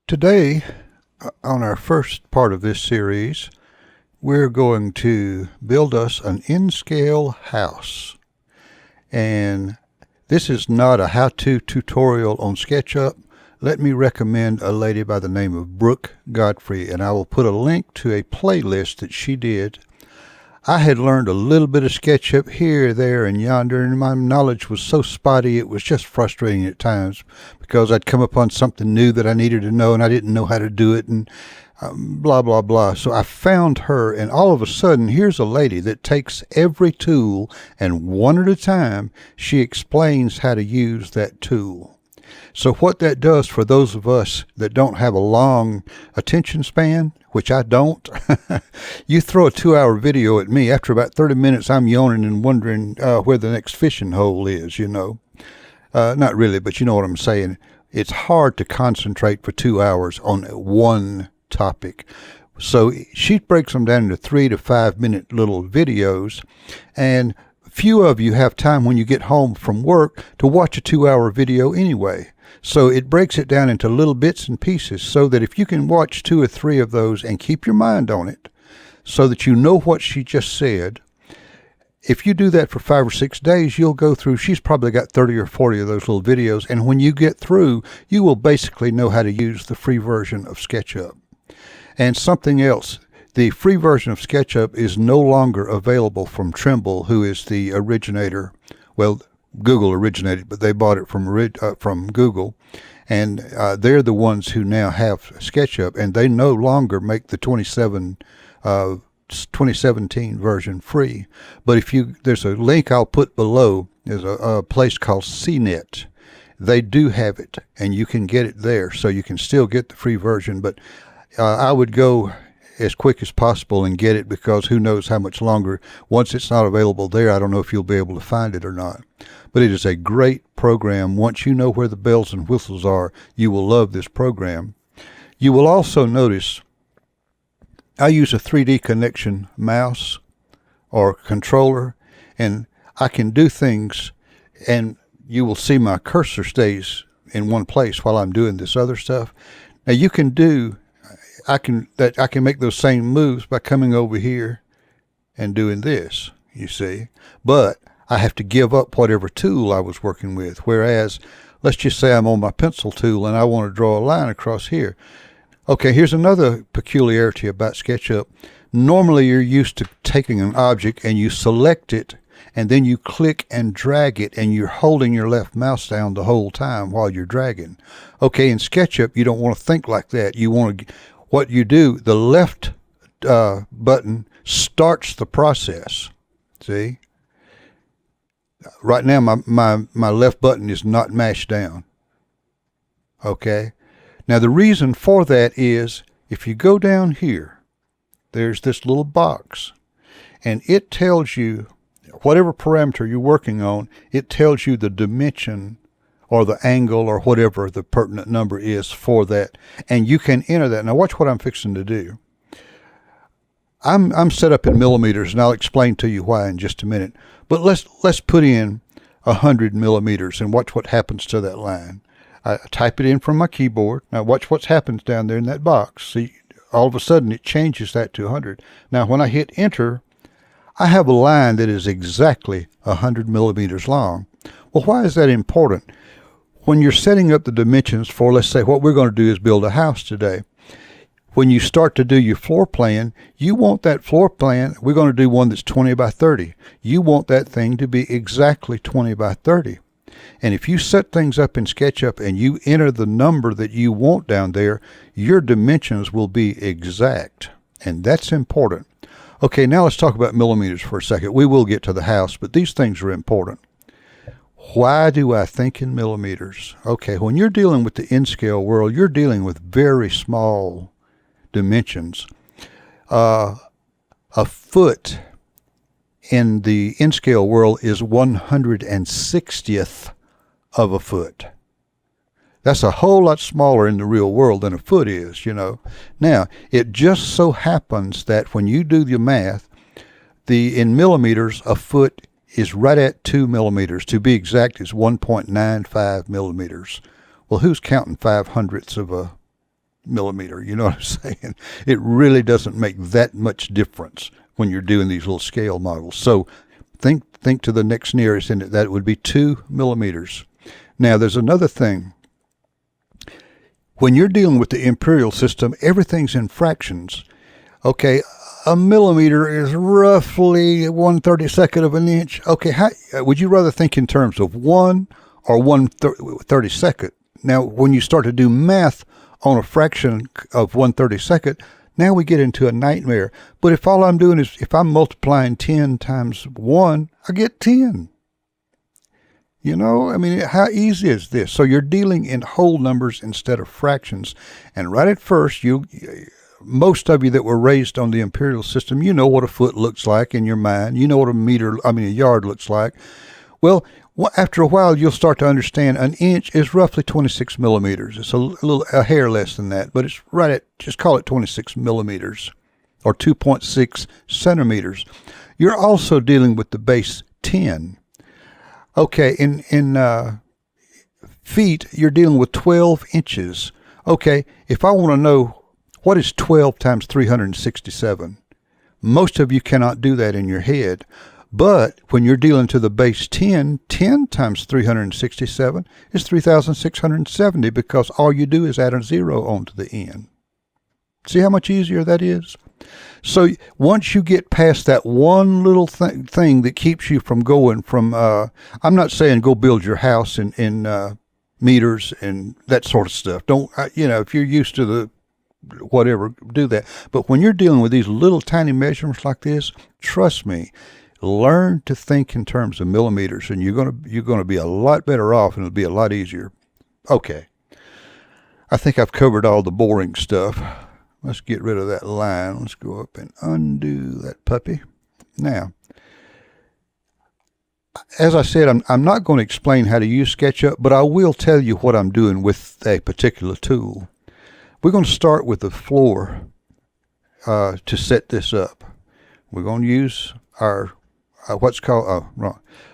Today, on our first part of this series, we're going to build us an in-scale house. And this is not a how-to tutorial on Sketchup. Let me recommend a lady by the name of Brooke Godfrey, and I will put a link to a playlist that she did. I had learned a little bit of Sketchup here, there, and yonder, and my knowledge was so spotty it was just frustrating at times because I'd come upon something new that I needed to know and I didn't know how to do it, and blah, blah, blah. So I found her, and all of a sudden, here's a lady that takes every tool, and one at a time, she explains how to use that tool. So what that does for those of us that don't have a long attention span, which I don't, you throw a 2-hour video at me. After about 30 minutes, I'm yawning and wondering where the next fishing hole is, you know. Not really, but you know what I'm saying. It's hard to concentrate for 2 hours on one topic. So she breaks them down into 3 to 5 minute little videos, and few of you have time when you get home from work to watch a 2-hour video anyway. So it breaks it down into little bits and pieces so that if you can watch 2 or 3 of those and keep your mind on it so that you know what she just said, if you do that for 5 or 6 days, you'll go through, she's probably got 30 or 40 of those little videos, and when you get through, you will basically know how to use the free version of SketchUp. And something else, the free version of SketchUp is no longer available from Trimble, who is the originator. Well, Google originated, but they bought it from Google, and they're the ones who now have SketchUp, and they no longer make the 2017 version free. But if there's a link I'll put below. There's a place called CNET. They do have it, and you can get it there, so you can still get the free version. But I would go as quick as possible and get it, because who knows how much longer. Once it's not available there, I don't know if you'll be able to find it or not. But it is a great program. Once you know where the bells and whistles are, you will love this program. You will also notice I use a 3D Connection mouse or controller, and I can do things, and you will see my cursor stays in one place while I'm doing this other stuff. Now you can do I can make those same moves by coming over here and doing this, you see. But I have to give up whatever tool I was working with. Whereas, let's just say I'm on my pencil tool and I want to draw a line across here. Okay, here's another peculiarity about SketchUp. Normally you're used to taking an object and you select it, and then you click and drag it, and you're holding your left mouse down the whole time while you're dragging. Okay, in SketchUp you don't want to think like that. You want to, what you do, the left button starts the process. See? Right now my left button is not mashed down. Okay? Now the reason for that is, if you go down here, there's this little box, and it tells you whatever parameter you're working on, it tells you the dimension or the angle or whatever the pertinent number is for that, and you can enter that. Now watch what I'm fixing to do. I'm set up in millimeters, and I'll explain to you why in just a minute. But let's put in 100 millimeters and watch what happens to that line. I type it in from my keyboard. Now watch what happens down there in that box. See, all of a sudden it changes that to 100. Now when I hit enter, I have a line that is exactly 100 millimeters long. Well, why is that important? When you're setting up the dimensions for, let's say, what we're going to do is build a house today. When you start to do your floor plan, you want that floor plan, we're going to do one that's 20 by 30. You want that thing to be exactly 20 by 30. And if you set things up in SketchUp and you enter the number that you want down there, your dimensions will be exact. And that's important. Okay, now let's talk about millimeters for a second. We will get to the house, but these things are important. Why do I think in millimeters? Okay, when you're dealing with the in-scale world, you're dealing with very small dimensions. A foot in the in-scale world is 160th of a foot. That's a whole lot smaller in the real world than a foot is, you know. Now, it just so happens that when you do the math, in millimeters, a foot is right at 2 millimeters. To be exact, it's 1.95 millimeters. Well, who's counting 5/100ths of a millimeter? You know what I'm saying? It really doesn't make that much difference when you're doing these little scale models. So think to the next nearest, and that would be 2 millimeters. Now, there's another thing. When you're dealing with the imperial system, everything's in fractions. Okay, a millimeter is roughly 1/32nd of an inch. Okay, would you rather think in terms of 1 or 1/32nd? Now, when you start to do math on a fraction of 1/32nd, now we get into a nightmare. But if all I'm doing is, if I'm multiplying 10 times 1, I get 10. You know, I mean, how easy is this? So you're dealing in whole numbers instead of fractions. And right at first, most of you that were raised on the imperial system, you know what a foot looks like in your mind. You know what a yard looks like. Well, after a while, you'll start to understand an inch is roughly 26 millimeters. It's a hair less than that, but it's right at, just call it 26 millimeters or 2.6 centimeters. You're also dealing with the base 10. Okay, in feet, you're dealing with 12 inches. Okay, if I want to know what is 12 times 367, most of you cannot do that in your head. But when you're dealing to the base 10, 10 times 367 is 3,670, because all you do is add a 0 onto the end. See how much easier that is? So once you get past that one little thing that keeps you from going from, I'm not saying go build your house in meters and that sort of stuff. Don't, if you're used to the whatever, do that. But when you're dealing with these little tiny measurements like this, trust me, learn to think in terms of millimeters, and you're gonna be a lot better off, and it'll be a lot easier. Okay, I think I've covered all the boring stuff. Let's get rid of that line. Let's go up and undo that puppy. Now, as I said, I'm not going to explain how to use SketchUp, but I will tell you what I'm doing with a particular tool. We're going to start with the floor to set this up. We're going to use our we're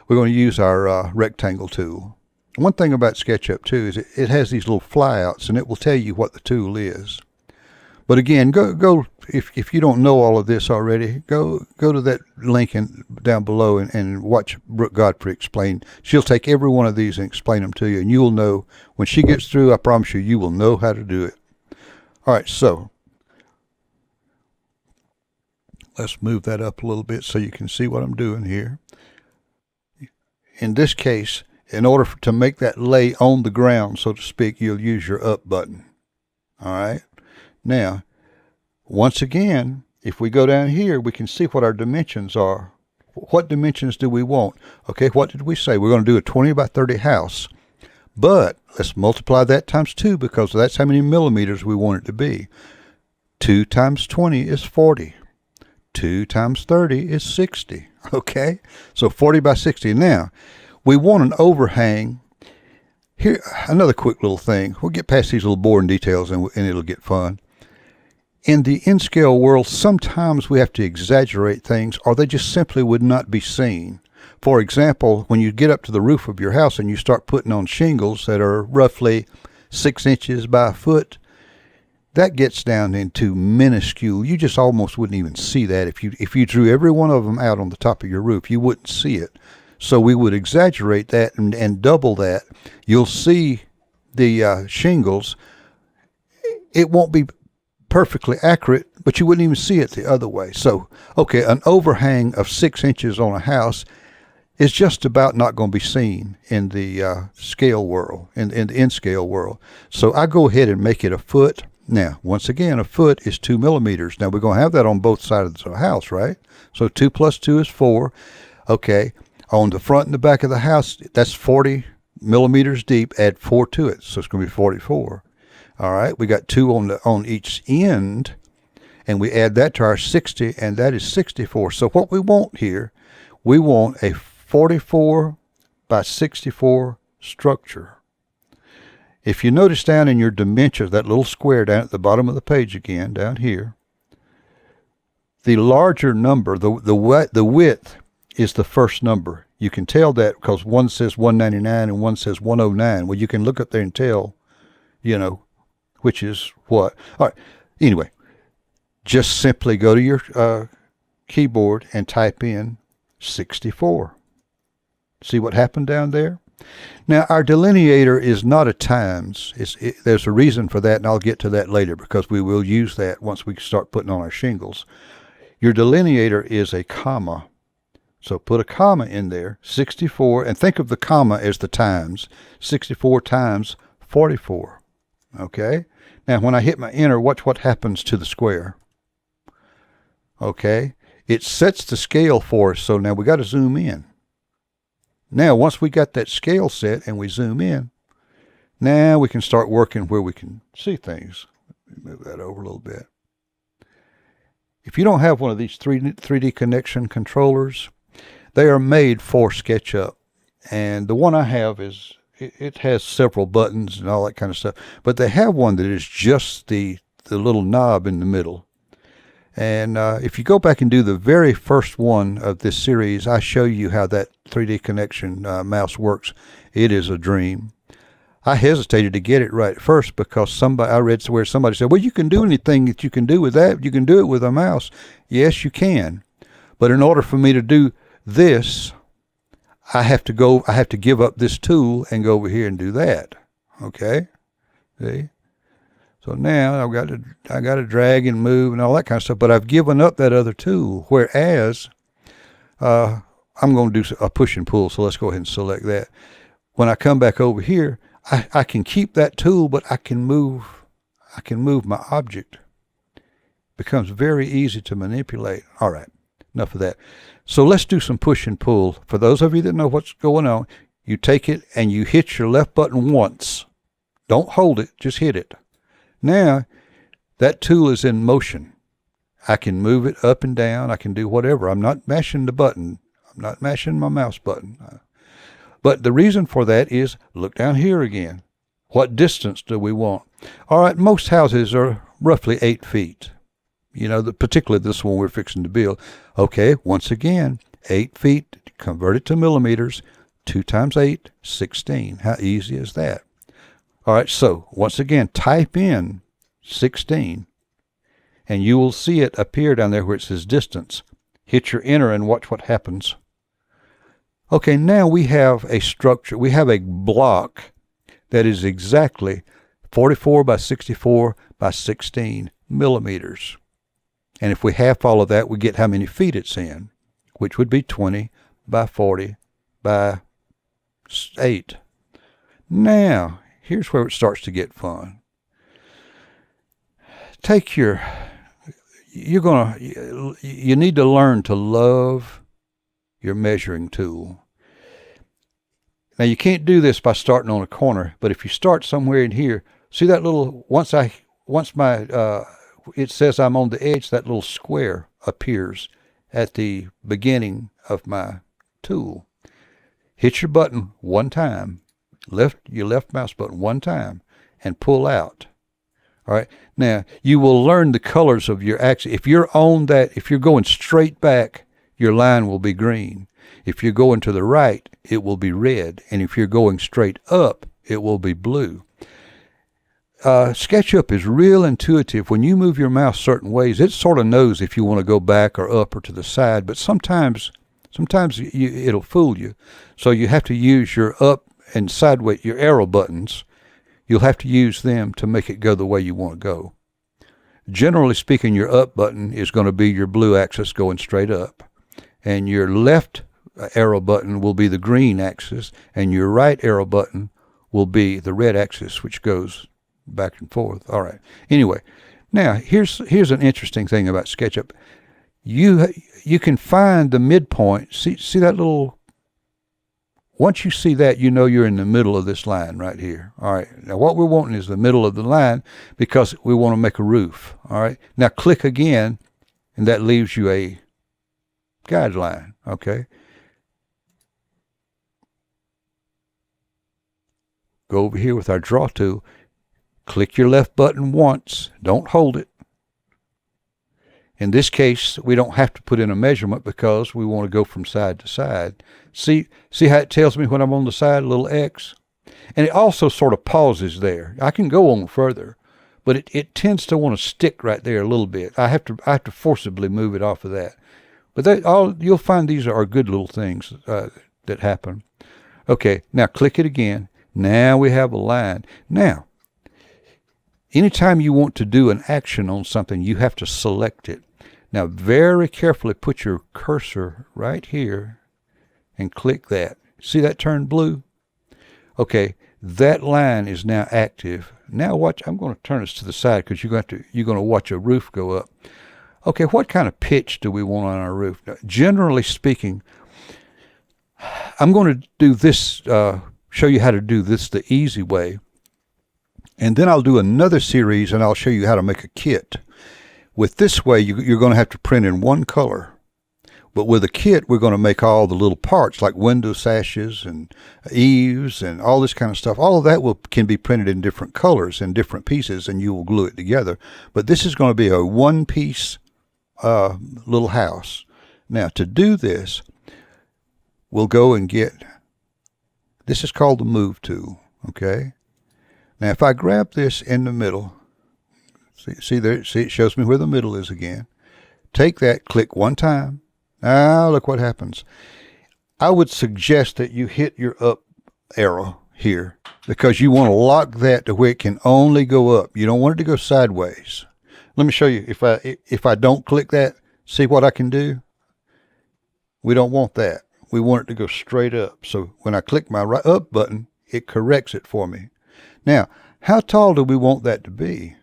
going to use our rectangle tool. One thing about SketchUp too is it has these little flyouts, and it will tell you what the tool is. But again, go if you don't know all of this already, go to that link down below and watch Brooke Godfrey explain. She'll take every one of these and explain them to you, and you'll know when she gets through. I promise you will know how to do it. All right, so let's move that up a little bit so you can see what I'm doing here. In this case, in order to make that lay on the ground, so to speak, you'll use your up button. All right. Now, once again, if we go down here, we can see what our dimensions are. What dimensions do we want? Okay, what did we say? We're going to do a 20 by 30 house. But let's multiply that times 2, because that's how many millimeters we want it to be. 2 times 20 is 40. 2 times 30 is 60. Okay, so 40 by 60. Now, we want an overhang. Here, another quick little thing. We'll get past these little boring details and it'll get fun. In the in-scale world, sometimes we have to exaggerate things, or they just simply would not be seen. For example, when you get up to the roof of your house and you start putting on shingles that are roughly 6 inches by a foot, that gets down into minuscule. You just almost wouldn't even see that. If you drew every one of them out on the top of your roof, you wouldn't see it. So we would exaggerate that and double that. You'll see the shingles. It won't be perfectly accurate, but you wouldn't even see it the other way. So, okay, an overhang of 6 inches on a house is just about not going to be seen in the scale world, in the in-scale world. So I go ahead and make it a foot. Now, once again, a foot is 2 millimeters. Now, we're going to have that on both sides of the house, right? So 2 plus 2 is 4. Okay, on the front and the back of the house, that's 40 millimeters deep. Add 4 to it, so it's going to be 44. All right, we got 2 on each end, and we add that to our 60, and that is 64. So what we want here We want a 44 by 64 structure. If you notice down in your dimensions, that little square down at the bottom of the page again, down here, the larger number, the width is the first number. You can tell that because one says 199 and one says 109. Well, you can look up there and tell, which is what. All right. Anyway, just simply go to your keyboard and type in 64. See what happened down there? Now, our delineator is not a times. There's a reason for that, and I'll get to that later because we will use that once we start putting on our shingles. Your delineator is a comma. So put a comma in there, 64, and think of the comma as the times. 64 times 44. Okay? Now, when I hit my enter, watch what happens to the square. Okay? It sets the scale for us, so now we got to zoom in. Now, once we got that scale set and we zoom in, now we can start working where we can see things. Let me move that over a little bit. If you don't have one of these 3D connection controllers, they are made for SketchUp. And the one I have it has several buttons and all that kind of stuff. But they have one that is just the little knob in the middle. And if you go back and do the very first one of this series, I show you how that 3D connection mouse works. It is a dream. I hesitated to get it right at first because I read where somebody said, well, you can do anything that you can do with that. You can do it with a mouse. Yes, you can. But in order for me to do this, I have to give up this tool and go over here and do that. Okay? See? So now I got to drag and move and all that kind of stuff, but I've given up that other tool. Whereas I'm going to do a push and pull, so let's go ahead and select that. When I come back over here, I can keep that tool, but I can move my object. It becomes very easy to manipulate. All right, enough of that. So let's do some push and pull. For those of you that know what's going on, you take it and you hit your left button once. Don't hold it, just hit it. Now, that tool is in motion. I can move it up and down. I can do whatever. I'm not mashing the button. I'm not mashing my mouse button. But the reason for that is, look down here again. What distance do we want? All right, most houses are roughly 8 feet. Particularly this one we're fixing to build. Okay, once again, 8 feet, convert it to millimeters. 2 times 8, 16. How easy is that? All right, so once again, type in 16, and you will see it appear down there where it says distance. Hit your enter and watch what happens. Okay, now we have a structure. We have a block that is exactly 44 by 64 by 16 millimeters. And if we half all of that, we get how many feet it's in, which would be 20 by 40 by 8. Now, here's where it starts to get fun. You need to learn to love your measuring tool. Now, you can't do this by starting on a corner, but if you start somewhere in here, see that little, it says I'm on the edge, that little square appears at the beginning of my tool. Hit your button one time, your left mouse button one time, and pull out. All right. Now, you will learn the colors of your axis. If you're going straight back, your line will be green. If you're going to the right, it will be red. And if you're going straight up, it will be blue. SketchUp is real intuitive. When you move your mouse certain ways, it sort of knows if you want to go back or up or to the side, but sometimes it'll fool you. So you have to use your up and sideways, your arrow buttons. You'll have to use them to make it go the way you want to go. Generally speaking, your up button is going to be your blue axis going straight up, and your left arrow button will be the green axis, and your right arrow button will be the red axis, which goes back and forth. All right. Anyway, now here's an interesting thing about SketchUp. You can find the midpoint. See that little. Once you see that, you know you're in the middle of this line right here. All right. Now what we're wanting is the middle of the line because we want to make a roof. All right. Now click again, and that leaves you a guideline. Okay. go over here with our draw tool, click your left button once, don't hold it. In this case, we don't have to put in a measurement because we want to go from side to side. See how it tells me when I'm on the side, a little X? And it also sort of pauses there. I can go on further, but it tends to want to stick right there a little bit. I have to forcibly move it off of that. But you'll find these are good little things that happen. Okay, now click it again. Now we have a line. Now, anytime you want to do an action on something, you have to select it. Now, very carefully put your cursor right here and click that. See that turn blue? Okay, that line is now active. Now watch, I'm going to turn this to the side because you're going to watch a roof go up. Okay, what kind of pitch do we want on our roof? Now, generally speaking, I'm going to do this, show you how to do this the easy way. And then I'll do another series and I'll show you how to make a kit. With this way, you're going to have to print in one color. But with a kit, we're going to make all the little parts like window sashes and eaves and all this kind of stuff. All of that can be printed in different colors in different pieces, and you will glue it together. But this is going to be a one-piece little house. Now, to do this, we'll go and get, this is called the Move tool, okay? Now, if I grab this in the middle, see there, see it shows me where the middle is again. Take that, click one time. Now, look what happens. I would suggest that you hit your up arrow here because you want to lock that to where it can only go up. You don't want it to go sideways. Let me show you. If I don't click that, see what I can do? We don't want that. We want it to go straight up. So when I click my right up button, it corrects it for me. Now, how tall do we want that to be?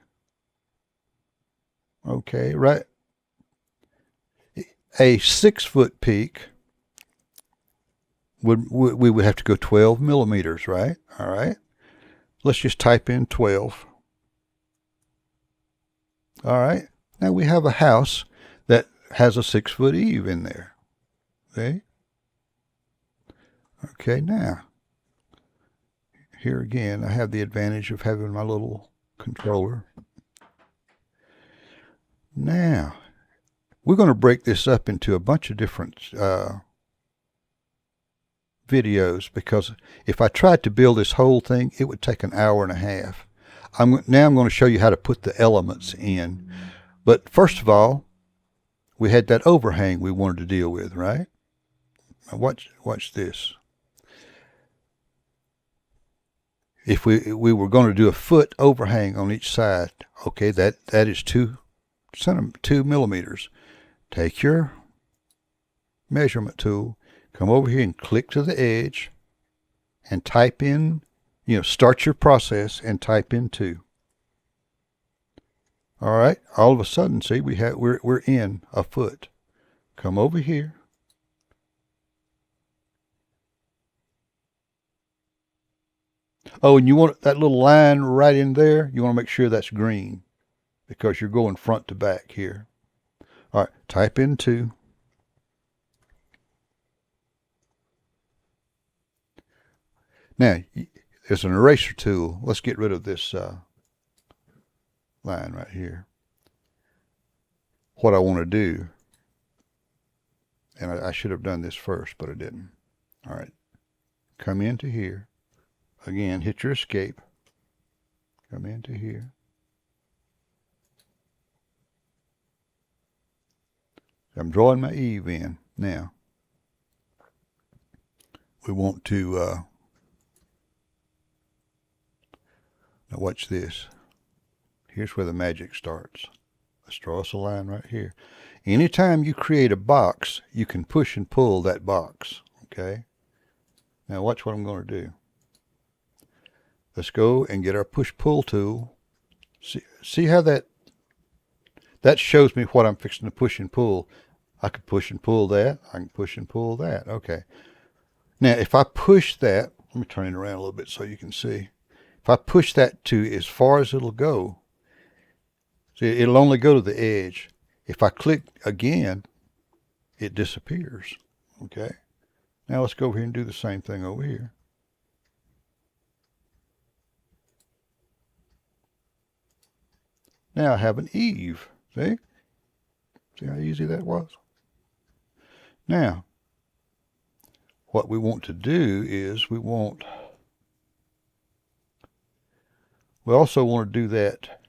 Okay, right. A 6-foot peak we would have to go 12 millimeters, right? All right. Let's just type in 12. All right. Now we have a house that has a 6-foot eave in there. Okay. Okay, now, here again, I have the advantage of having my little controller. Now, we're going to break this up into a bunch of different videos because if I tried to build this whole thing, it would take an hour and a half. Now I'm going to show you how to put the elements in. But first of all, we had that overhang we wanted to deal with, right? Now watch this. If we were going to do a foot overhang on each side, okay, that is 2 millimeters. Take your measurement tool, come over here and click to the edge and type in, start your process and type in 2. All right, all of a sudden, see, we're in a foot. Come over here. Oh, and you want that little line right in there, you want to make sure that's green because you're going front to back here. All right, type in 2. Now, there's an eraser tool. Let's get rid of this line right here. What I want to do, and I should have done this first, but I didn't. All right, come into here. Again, hit your escape. Come into here. I'm drawing my eave in. Now, we want to, now watch this. Here's where the magic starts. Let's draw us a line right here. Anytime you create a box, you can push and pull that box, okay? Now watch what I'm going to do. Let's go and get our push-pull tool. See how that shows me what I'm fixing to push and pull. I can push and pull that. I can push and pull that. Okay. Now, if I push that, let me turn it around a little bit so you can see. If I push that to as far as it'll go, see, it'll only go to the edge. If I click again, it disappears. Okay. Now let's go over here and do the same thing over here. Now I have an eave. See? See how easy that was? Now, what we want to do is we also want to do that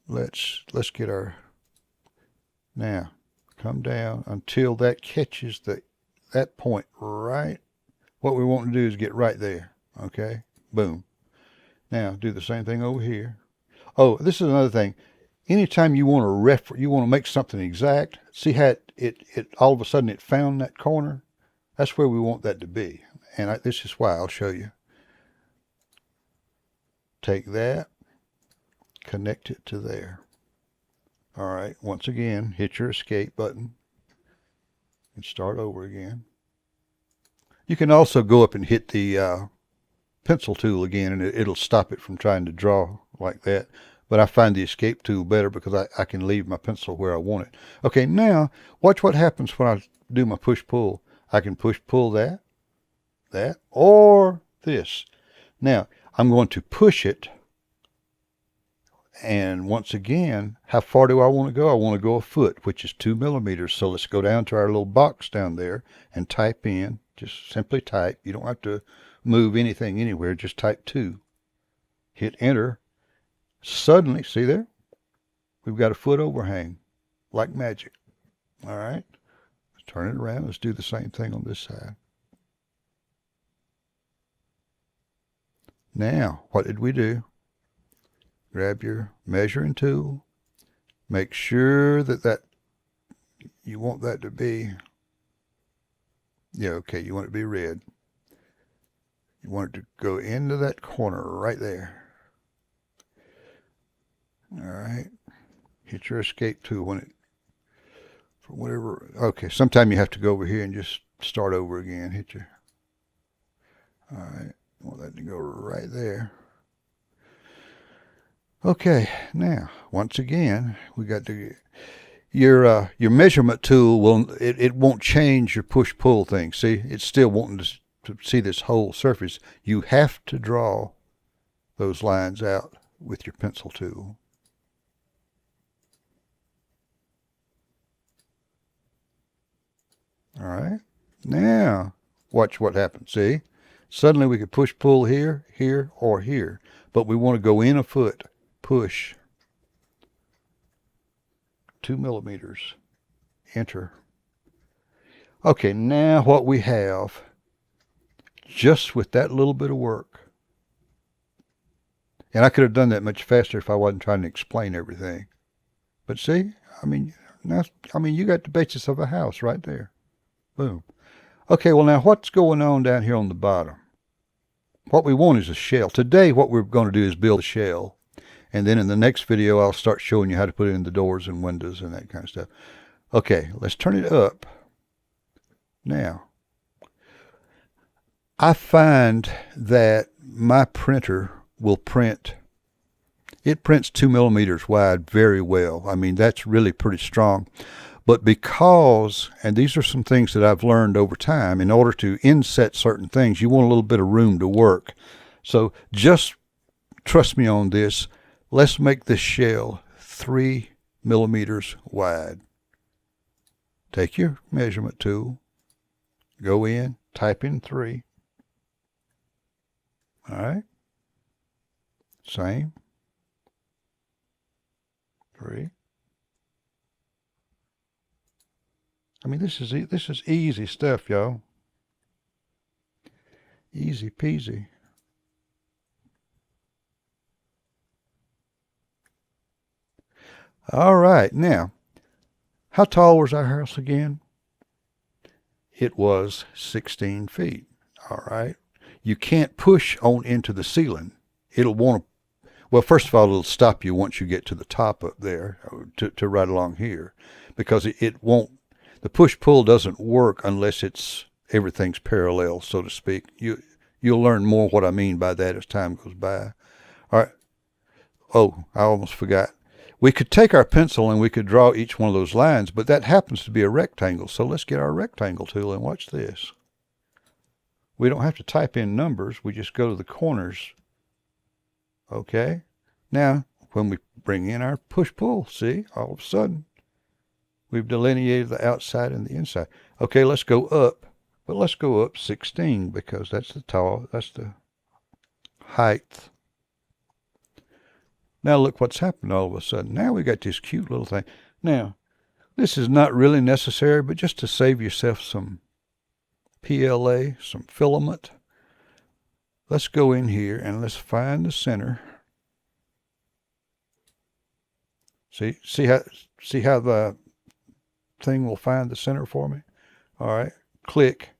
let's get our, now come down until that catches that point right. What we want to do is get right there. Okay, boom. Now do the same thing over here. Oh, this is another thing. Anytime you want to make something exact, see how it all of a sudden it found that corner? That's where we want that to be. And this is why I'll show you. Take that, connect it to there. All right, once again, hit your escape button and start over again. You can also go up and hit the pencil tool again, and it'll stop it from trying to draw like that. But I find the escape tool better because I can leave my pencil where I want it. Okay, now watch what happens when I do my push-pull. I can push-pull that, or this. Now, I'm going to push it. And once again, how far do I want to go? I want to go a foot, which is 2 millimeters. So let's go down to our little box down there and type in. Just simply type. You don't have to move anything anywhere. Just type 2. Hit enter. Suddenly, see there? We've got a foot overhang, like magic. All right. Let's turn it around. Let's do the same thing on this side. Now, what did we do? Grab your measuring tool. Make sure that you want that to be, yeah, okay, you want it to be red. You want it to go into that corner right there. All right. Hit your escape tool when it, for whatever, okay, sometime you have to go over here and just start over again. Hit your, all right, I want that to go right there. Okay, now once again we got to your measurement tool it won't change your push-pull thing. See, it's still wanting to see this whole surface. You have to draw those lines out with your pencil tool. All right, now watch what happens. See, suddenly we could push-pull here, here, or here, but we want to go in a foot. Push 2 millimeters. Enter. Okay, now what we have, just with that little bit of work, and I could have done that much faster if I wasn't trying to explain everything. But see, I mean, you got the basis of a house right there. Boom. Okay, well now what's going on down here on the bottom? What we want is a shell. Today what we're going to do is build a shell. And then in the next video, I'll start showing you how to put it in the doors and windows and that kind of stuff. Okay, let's turn it up. Now, I find that my printer will print, it prints 2 millimeters wide very well. I mean, that's really pretty strong. But because, and these are some things that I've learned over time, in order to inset certain things, you want a little bit of room to work. So just trust me on this. Let's make this shell 3 millimeters wide. Take your measurement tool, go in, type in 3. All right. Same. 3. I mean, this is easy stuff, y'all. Easy peasy. All right, now, how tall was our house again? It was 16 feet, all right? You can't push on into the ceiling. It'll want to, well, first of all, it'll stop you once you get to the top up there, to right along here, because it won't, the push-pull doesn't work unless everything's parallel, so to speak. You'll learn more what I mean by that as time goes by. All right. Oh, I almost forgot. We could take our pencil and we could draw each one of those lines, but that happens to be a rectangle. So let's get our rectangle tool and watch this. We don't have to type in numbers. We just go to the corners. Okay. Now, when we bring in our push-pull, see, all of a sudden, we've delineated the outside and the inside. Okay, let's go up. But let's go up 16 because that's the height. Now look what's happened all of a sudden. Now we got this cute little thing. Now, this is not really necessary, but just to save yourself some PLA, some filament, let's go in here and let's find the center. See how the thing will find the center for me? All right, click,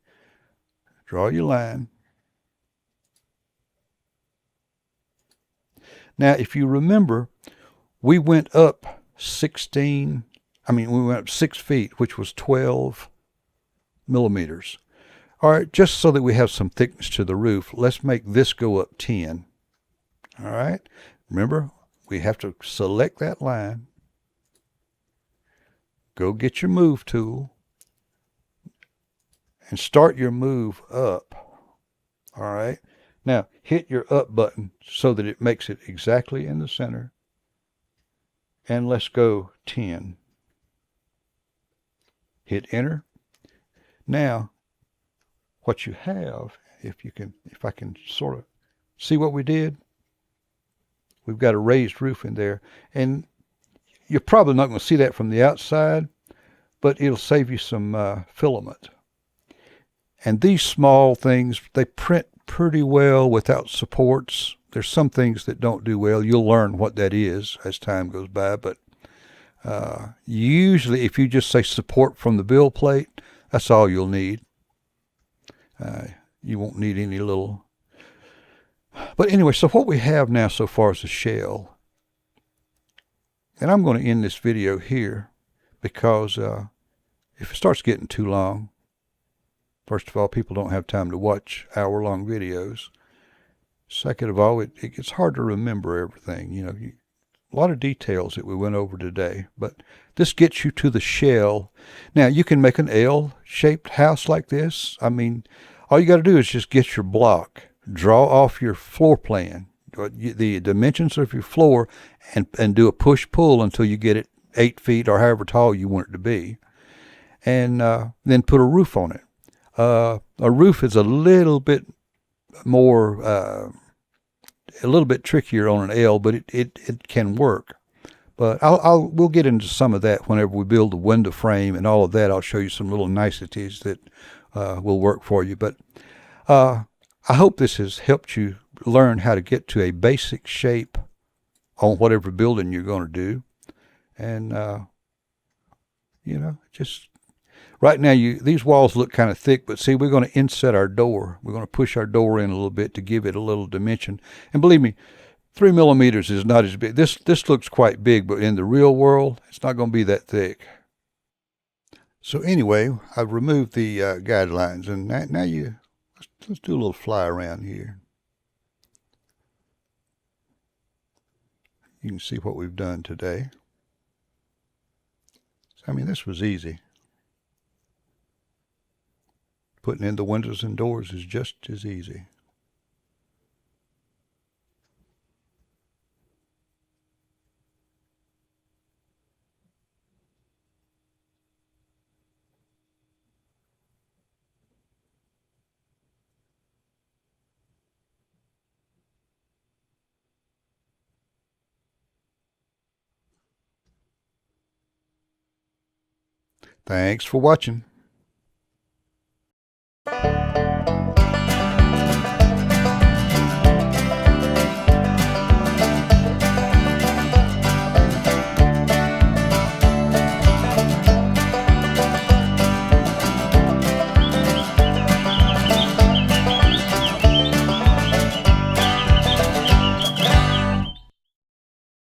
draw your line. Now, if you remember, we went up 6 feet, which was 12 millimeters. All right, just so that we have some thickness to the roof, let's make this go up 10. All right, remember, we have to select that line. Go get your move tool and start your move up. All right, now hit your up button so that it makes it exactly in the center. And let's go 10. Hit enter. Now, what you have, if I can sort of see what we did, we've got a raised roof in there, and you're probably not going to see that from the outside, but it'll save you some filament. And these small things, they print pretty well without supports. There's some things that don't do well. You'll learn what that is as time goes by, but usually if you just say support from the build plate, that's all you'll need. You won't need any little... But anyway, so what we have now so far is a shell. And I'm going to end this video here because if it starts getting too long, first of all, people don't have time to watch hour-long videos. Second of all, it gets hard to remember everything. You know, a lot of details that we went over today, but this gets you to the shell. Now, you can make an L-shaped house like this. I mean, all you got to do is just get your block, draw off your floor plan, the dimensions of your floor, and do a push-pull until you get it 8 feet or however tall you want it to be, and then put a roof on it. A roof is a little bit more, a little bit trickier on an L, but it can work. But we'll get into some of that whenever we build the window frame and all of that. I'll show you some little niceties that will work for you. But I hope this has helped you learn how to get to a basic shape on whatever building you're going to do. And, just right now, these walls look kind of thick, but see, we're going to inset our door. We're going to push our door in a little bit to give it a little dimension. And believe me, 3 millimeters is not as big. This looks quite big, but in the real world, it's not going to be that thick. So anyway, I've removed the guidelines, and now let's do a little fly around here. You can see what we've done today. I mean, this was easy. Putting in the windows and doors is just as easy. Thanks for watching.